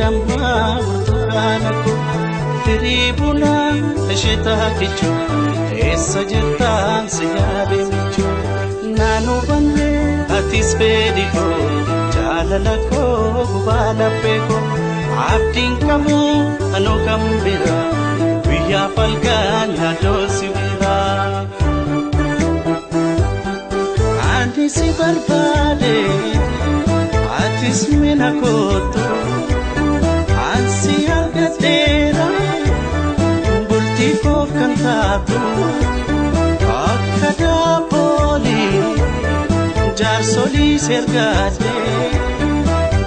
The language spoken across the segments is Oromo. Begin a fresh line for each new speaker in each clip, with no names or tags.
yaadamma burtukaana koo Tiribuna ishita kichu Essa jirtaan si yaade michu Naanu banne atis beediko Jaalala koo gubala peko Abdiin qabu anu gambira Guyyaa falkaan yaadoo si bira Ani si barbaade Atis mina kootu Ansi argateera Bultii koof kan taatu Akka daaboolii Jaarsolii sergaatee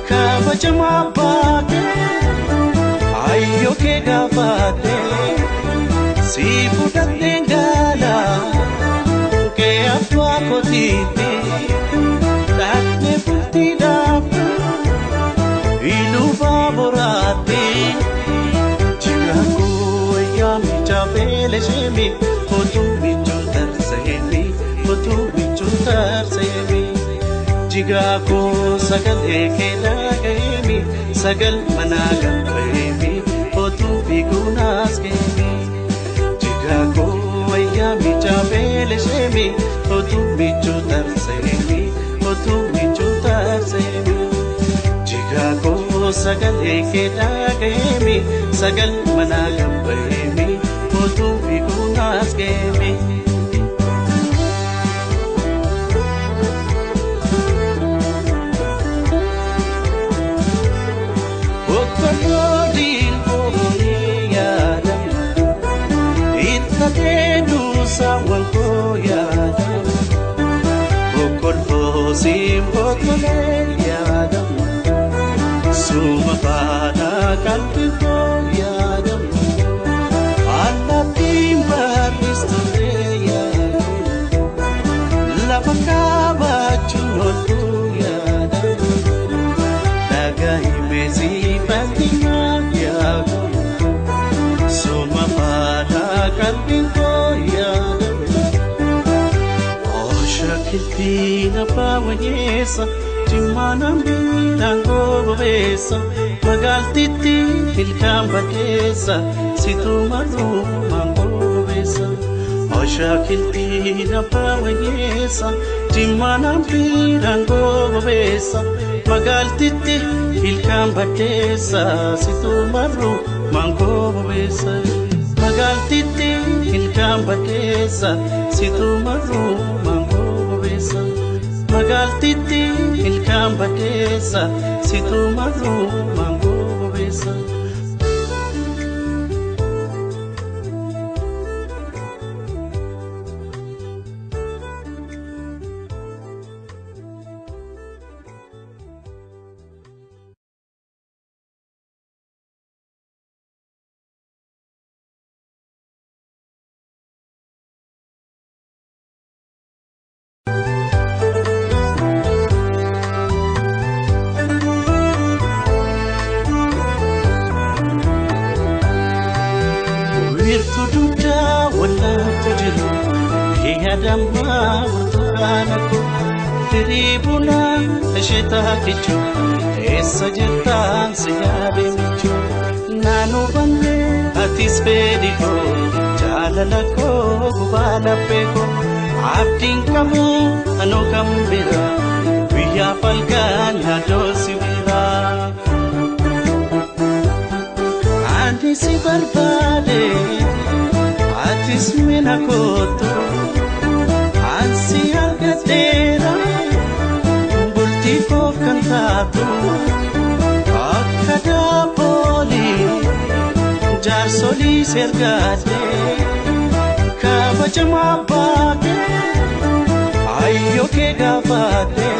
Kabajamaa baatee Ayyoo kee gaafatee Si fudhateen gaala Kee abbaa kootiitti Dhaaqnee bultii dhaabu Iluu baaboraatti Jigakoo ayyaami chaafeele sheemi Otuu bichuu tarseemi Otuu bichuu tarseemi Jigakoo sagalee kee dhagayeemi Sagal manaa gambayeemi Otuu biguunaas geemi Jigakoo ayyaami chaafeele sheemi Otuu bichuu tarseemi Otuu bichuu tarseemi Jigakoo sagalee kee dhagayeemi Sagal manaa gambayeemi Otuu biguunaas geemi Okkoloodiin boonii yaadama Ittatee duusaawwan koo yaadama Okkolfoosiin bokkolee yaadama Suma baadhaa qalbii koo yaadama Allaattiin barristolee yaadama Lafa kaabachuun ooltuu yaadama Dhagahimeesii bal'inaa yaadama Suma baadhaa qalbii koo yaadama Oshakiltiin abbaa wayyeessa Jimmaanaan biiraan gobeessa Magaaltitti ilkaan badeessa Situu marruumaan gobeessa Oshakiltiin abbaa wayyeessa Jimmaanaan biiraan gobeessa Magaaltitti ilkaan badeessa Situu marruumaan gobeessa Magaaltitti ilkaan badeessa Situu marruumaan gobeessa Magaaltitti ilkaan badeessa Situu marruumaan gobeessa Wirtuu duudaa wallaatu jiru yaadamma burtukaana koo Tiribuna ishita kichu Essa jirtaan si yaade michu Naanu banne atis beediko Jaalala koo gubala peko Abdiin qabu anu gambira Guyyaa falkaan yaadoo si bira Ani si barbaade Atis mina kootu Ansi argateera Bultii koof kan taatu Akka daaboolii Jaarsolii sergaatee Kabajamaa baatee Ayyoo kee gaafatee